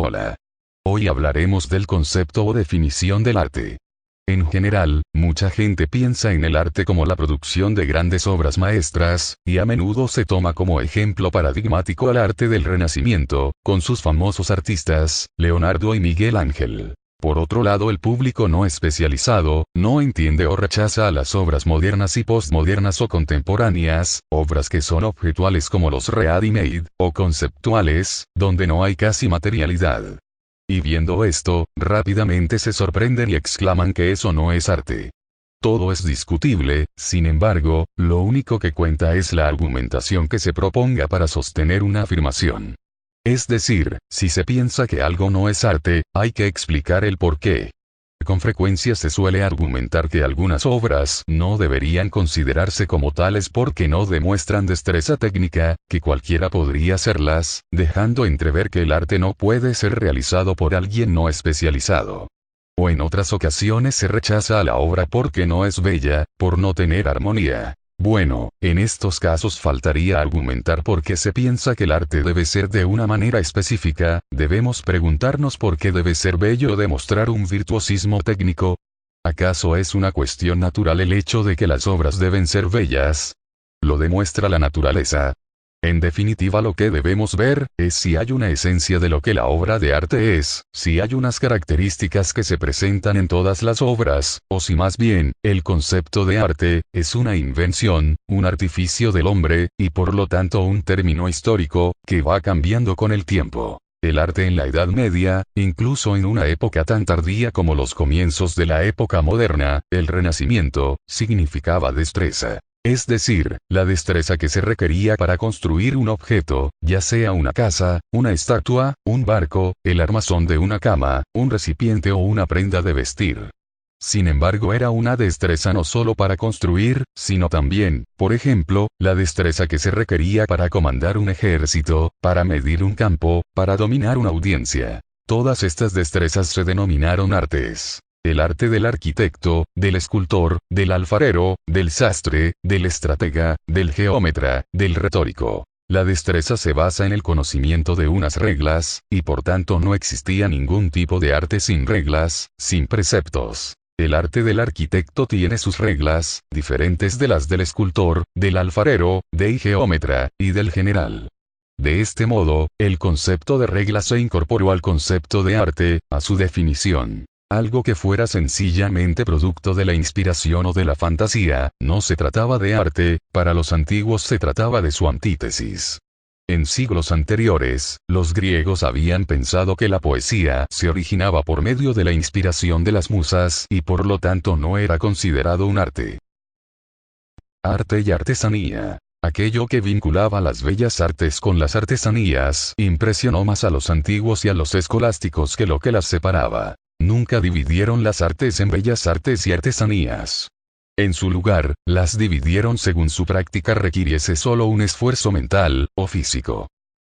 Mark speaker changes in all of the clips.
Speaker 1: Hola. Hoy hablaremos del concepto o definición del arte. En general, mucha gente piensa en el arte como la producción de grandes obras maestras, y a menudo se toma como ejemplo paradigmático al arte del Renacimiento, con sus famosos artistas, Leonardo y Miguel Ángel. Por otro lado, el público no especializado, no entiende o rechaza a las obras modernas y postmodernas o contemporáneas, obras que son objetuales como los ready-made, o conceptuales, donde no hay casi materialidad. Y viendo esto, rápidamente se sorprenden y exclaman que eso no es arte. Todo es discutible, sin embargo, lo único que cuenta es la argumentación que se proponga para sostener una afirmación. Es decir, si se piensa que algo no es arte, hay que explicar el por qué. Con frecuencia se suele argumentar que algunas obras no deberían considerarse como tales porque no demuestran destreza técnica, que cualquiera podría hacerlas, dejando entrever que el arte no puede ser realizado por alguien no especializado. O en otras ocasiones se rechaza a la obra porque no es bella, por no tener armonía. Bueno, en estos casos faltaría argumentar por qué se piensa que el arte debe ser de una manera específica. Debemos preguntarnos por qué debe ser bello o demostrar un virtuosismo técnico. ¿Acaso es una cuestión natural el hecho de que las obras deben ser bellas? ¿Lo demuestra la naturaleza? En definitiva, lo que debemos ver es si hay una esencia de lo que la obra de arte es, si hay unas características que se presentan en todas las obras, o si más bien, el concepto de arte es una invención, un artificio del hombre, y por lo tanto un término histórico, que va cambiando con el tiempo. El arte en la Edad Media, incluso en una época tan tardía como los comienzos de la época moderna, el Renacimiento, significaba destreza. Es decir, la destreza que se requería para construir un objeto, ya sea una casa, una estatua, un barco, el armazón de una cama, un recipiente o una prenda de vestir. Sin embargo, era una destreza no solo para construir, sino también, por ejemplo, la destreza que se requería para comandar un ejército, para medir un campo, para dominar una audiencia. Todas estas destrezas se denominaron artes. El arte del arquitecto, del escultor, del alfarero, del sastre, del estratega, del geómetra, del retórico. La destreza se basa en el conocimiento de unas reglas, y por tanto no existía ningún tipo de arte sin reglas, sin preceptos. El arte del arquitecto tiene sus reglas, diferentes de las del escultor, del alfarero, del geómetra, y del general. De este modo, el concepto de regla se incorporó al concepto de arte, a su definición. Algo que fuera sencillamente producto de la inspiración o de la fantasía, no se trataba de arte, para los antiguos se trataba de su antítesis. En siglos anteriores, los griegos habían pensado que la poesía se originaba por medio de la inspiración de las musas y por lo tanto no era considerado un arte. Arte y artesanía. Aquello que vinculaba las bellas artes con las artesanías impresionó más a los antiguos y a los escolásticos que lo que las separaba. Nunca dividieron las artes en bellas artes y artesanías. En su lugar, las dividieron según su práctica requiriese solo un esfuerzo mental, o físico.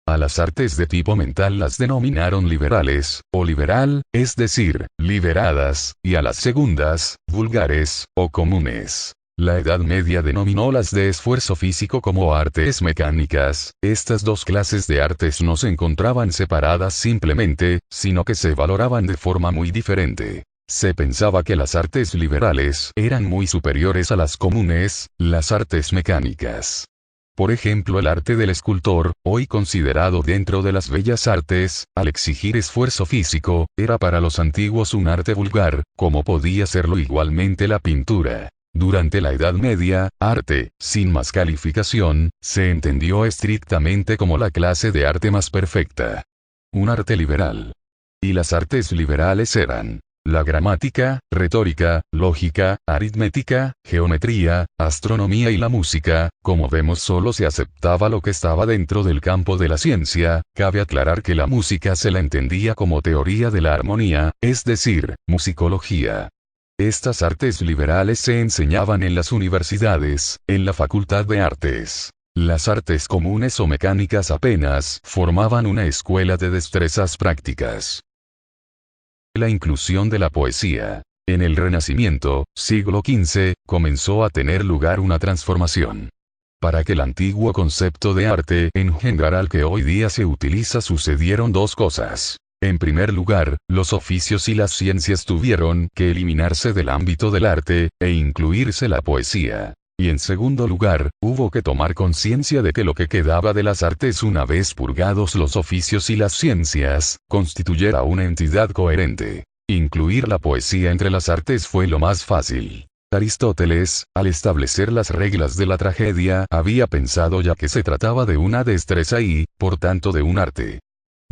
Speaker 1: A las artes de tipo mental las denominaron liberales, o liberal, es decir, liberadas, y a las segundas, vulgares, o comunes. La Edad Media denominó las de esfuerzo físico como artes mecánicas. Estas dos clases de artes no se encontraban separadas simplemente, sino que se valoraban de forma muy diferente. Se pensaba que las artes liberales eran muy superiores a las comunes, las artes mecánicas. Por ejemplo, el arte del escultor, hoy considerado dentro de las bellas artes, al exigir esfuerzo físico, era para los antiguos un arte vulgar, como podía serlo igualmente la pintura. Durante la Edad Media, arte, sin más calificación, se entendió estrictamente como la clase de arte más perfecta. Un arte liberal. Y las artes liberales eran la gramática, retórica, lógica, aritmética, geometría, astronomía y la música. Como vemos, solo se aceptaba lo que estaba dentro del campo de la ciencia. Cabe aclarar que la música se la entendía como teoría de la armonía, es decir, musicología. Estas artes liberales se enseñaban en las universidades, en la Facultad de Artes. Las artes comunes o mecánicas apenas formaban una escuela de destrezas prácticas. La inclusión de la poesía. En el Renacimiento, siglo XV, comenzó a tener lugar una transformación. Para que el antiguo concepto de arte engendrara al que hoy día se utiliza sucedieron dos cosas. En primer lugar, los oficios y las ciencias tuvieron que eliminarse del ámbito del arte, e incluirse la poesía. Y en segundo lugar, hubo que tomar conciencia de que lo que quedaba de las artes una vez purgados los oficios y las ciencias, constituyera una entidad coherente. Incluir la poesía entre las artes fue lo más fácil. Aristóteles, al establecer las reglas de la tragedia, había pensado ya que se trataba de una destreza y, por tanto, de un arte.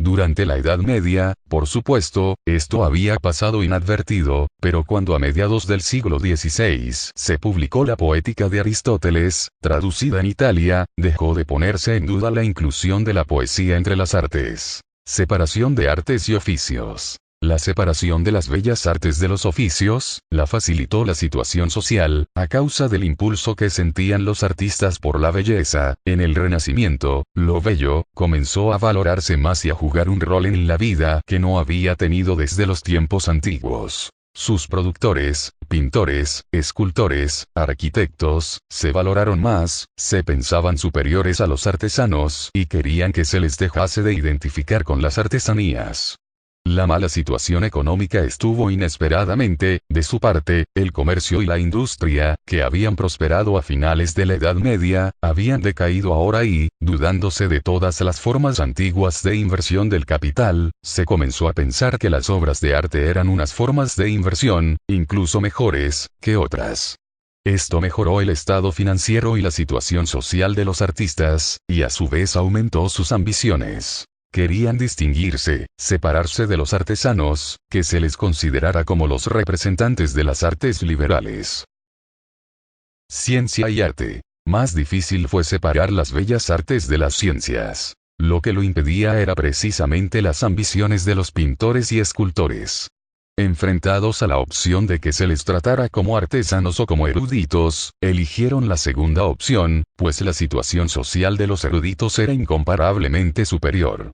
Speaker 1: Durante la Edad Media, por supuesto, esto había pasado inadvertido, pero cuando a mediados del siglo XVI se publicó la Poética de Aristóteles, traducida en Italia, dejó de ponerse en duda la inclusión de la poesía entre las artes. Separación de artes y oficios. La separación de las bellas artes de los oficios, la facilitó la situación social, a causa del impulso que sentían los artistas por la belleza. En el Renacimiento, lo bello, comenzó a valorarse más y a jugar un rol en la vida que no había tenido desde los tiempos antiguos. Sus productores, pintores, escultores, arquitectos, se valoraron más, se pensaban superiores a los artesanos y querían que se les dejase de identificar con las artesanías. La mala situación económica estuvo inesperadamente, de su parte, el comercio y la industria, que habían prosperado a finales de la Edad Media, habían decaído ahora y, dudándose de todas las formas antiguas de inversión del capital, se comenzó a pensar que las obras de arte eran unas formas de inversión, incluso mejores, que otras. Esto mejoró el estado financiero y la situación social de los artistas, y a su vez aumentó sus ambiciones. Querían distinguirse, separarse de los artesanos, que se les considerara como los representantes de las artes liberales. Ciencia y arte. Más difícil fue separar las bellas artes de las ciencias. Lo que lo impedía era precisamente las ambiciones de los pintores y escultores. Enfrentados a la opción de que se les tratara como artesanos o como eruditos, eligieron la segunda opción, pues la situación social de los eruditos era incomparablemente superior.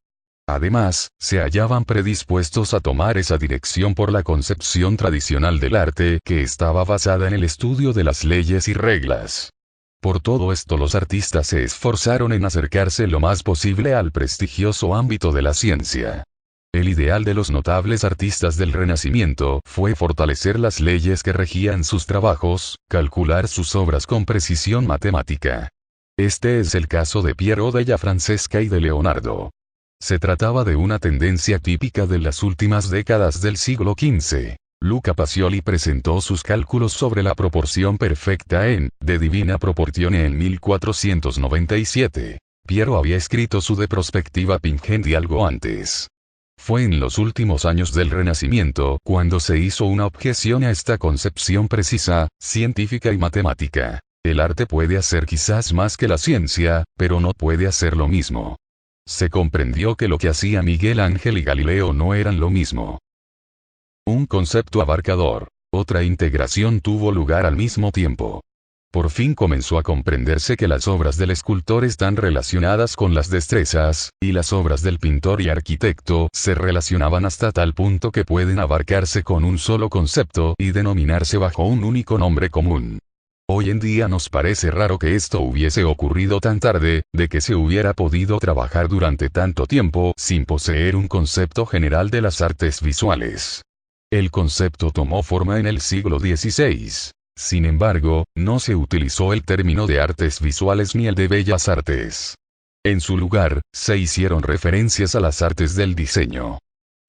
Speaker 1: Además, se hallaban predispuestos a tomar esa dirección por la concepción tradicional del arte que estaba basada en el estudio de las leyes y reglas. Por todo esto los artistas se esforzaron en acercarse lo más posible al prestigioso ámbito de la ciencia. El ideal de los notables artistas del Renacimiento fue fortalecer las leyes que regían sus trabajos, calcular sus obras con precisión matemática. Este es el caso de Piero della Francesca y de Leonardo. Se trataba de una tendencia típica de las últimas décadas del siglo XV. Luca Pacioli presentó sus cálculos sobre la proporción perfecta en De Divina Proportione en 1497. Piero había escrito su De Prospectiva Pingendi algo antes. Fue en los últimos años del Renacimiento cuando se hizo una objeción a esta concepción precisa, científica y matemática. El arte puede hacer quizás más que la ciencia, pero no puede hacer lo mismo. Se comprendió que lo que hacía Miguel Ángel y Galileo no eran lo mismo. Un concepto abarcador. Otra integración tuvo lugar al mismo tiempo. Por fin comenzó a comprenderse que las obras del escultor están relacionadas con las destrezas, y las obras del pintor y arquitecto se relacionaban hasta tal punto que pueden abarcarse con un solo concepto y denominarse bajo un único nombre común. Hoy en día nos parece raro que esto hubiese ocurrido tan tarde, de que se hubiera podido trabajar durante tanto tiempo sin poseer un concepto general de las artes visuales. El concepto tomó forma en el siglo XVI. Sin embargo, no se utilizó el término de artes visuales ni el de bellas artes. En su lugar, se hicieron referencias a las artes del diseño.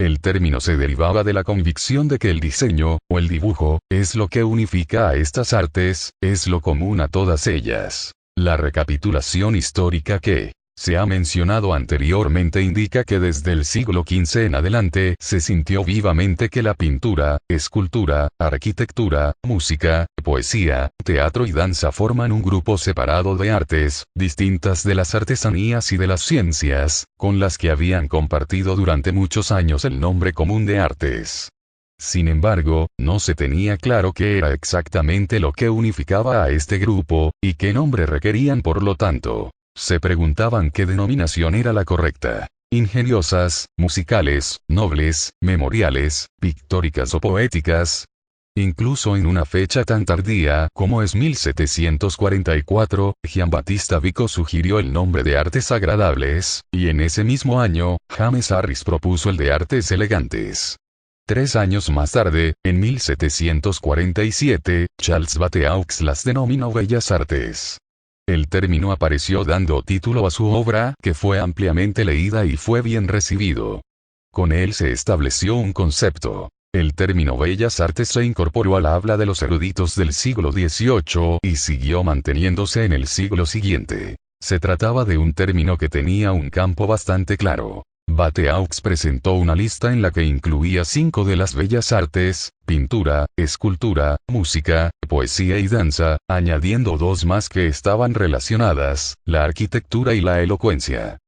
Speaker 1: El término se derivaba de la convicción de que el diseño, o el dibujo, es lo que unifica a estas artes, es lo común a todas ellas. La recapitulación histórica que se ha mencionado anteriormente indica que desde el siglo XV en adelante se sintió vivamente que la pintura, escultura, arquitectura, música, poesía, teatro y danza forman un grupo separado de artes, distintas de las artesanías y de las ciencias, con las que habían compartido durante muchos años el nombre común de artes. Sin embargo, no se tenía claro qué era exactamente lo que unificaba a este grupo, y qué nombre requerían por lo tanto. Se preguntaban qué denominación era la correcta. Ingeniosas, musicales, nobles, memoriales, pictóricas o poéticas. Incluso en una fecha tan tardía como es 1744, Giambattista Vico sugirió el nombre de artes agradables, y en ese mismo año, James Harris propuso el de artes elegantes. 3 años más tarde, en 1747, Charles Bateaux las denominó bellas artes. El término apareció dando título a su obra, que fue ampliamente leída y fue bien recibido. Con él se estableció un concepto. El término bellas artes se incorporó al habla de los eruditos del siglo XVIII y siguió manteniéndose en el siglo siguiente. Se trataba de un término que tenía un campo bastante claro. Bateaux presentó una lista en la que incluía 5 de las bellas artes: pintura, escultura, música, poesía y danza, añadiendo 2 más que estaban relacionadas: la arquitectura y la elocuencia.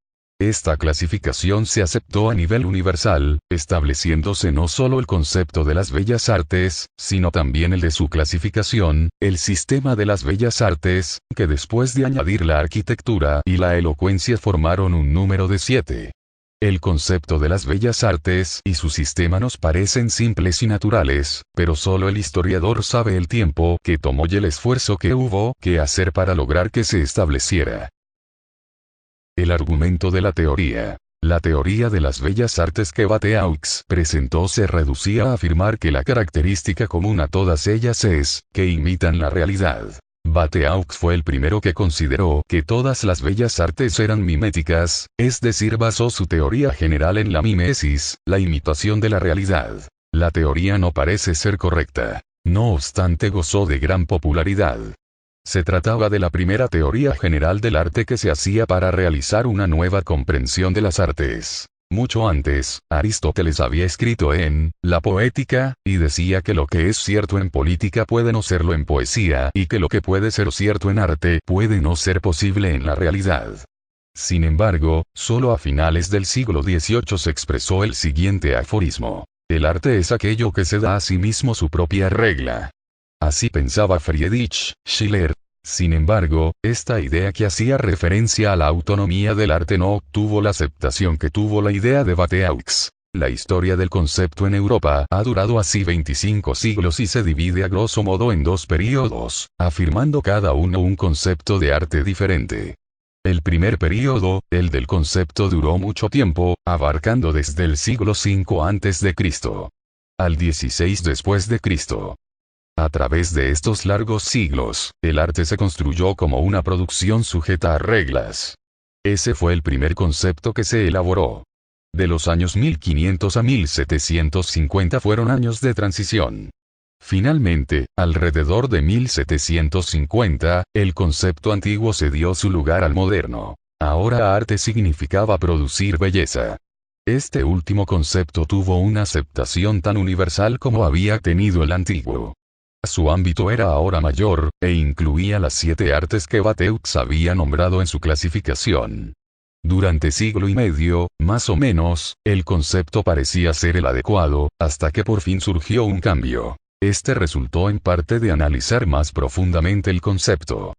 Speaker 1: Esta clasificación se aceptó a nivel universal, estableciéndose no solo el concepto de las bellas artes, sino también el de su clasificación, el sistema de las bellas artes, que después de añadir la arquitectura y la elocuencia formaron un número de 7. El concepto de las bellas artes y su sistema nos parecen simples y naturales, pero solo el historiador sabe el tiempo que tomó y el esfuerzo que hubo que hacer para lograr que se estableciera. El argumento de la teoría. La teoría de las bellas artes que Bateaux presentó se reducía a afirmar que la característica común a todas ellas es, que imitan la realidad. Bateaux fue el primero que consideró que todas las bellas artes eran miméticas, es decir, basó su teoría general en la mimesis, la imitación de la realidad. La teoría no parece ser correcta. No obstante, gozó de gran popularidad. Se trataba de la primera teoría general del arte que se hacía para realizar una nueva comprensión de las artes. Mucho antes, Aristóteles había escrito en La Poética, y decía que lo que es cierto en política puede no serlo en poesía, y que lo que puede ser cierto en arte puede no ser posible en la realidad. Sin embargo, solo a finales del siglo XVIII se expresó el siguiente aforismo: el arte es aquello que se da a sí mismo su propia regla. Así pensaba Friedrich Schiller. Sin embargo, esta idea que hacía referencia a la autonomía del arte no obtuvo la aceptación que tuvo la idea de Bateaux. La historia del concepto en Europa ha durado así 25 siglos y se divide a grosso modo en 2 períodos, afirmando cada uno un concepto de arte diferente. El primer período, el del concepto, duró mucho tiempo, abarcando desde el siglo V a.C. al XVI después de Cristo. A través de estos largos siglos, el arte se construyó como una producción sujeta a reglas. Ese fue el primer concepto que se elaboró. De los años 1500 a 1750 fueron años de transición. Finalmente, alrededor de 1750, el concepto antiguo cedió su lugar al moderno. Ahora arte significaba producir belleza. Este último concepto tuvo una aceptación tan universal como había tenido el antiguo. Su ámbito era ahora mayor, e incluía las 7 artes que Bateaux había nombrado en su clasificación. Durante siglo y medio, más o menos, el concepto parecía ser el adecuado, hasta que por fin surgió un cambio. Este resultó en parte de analizar más profundamente el concepto.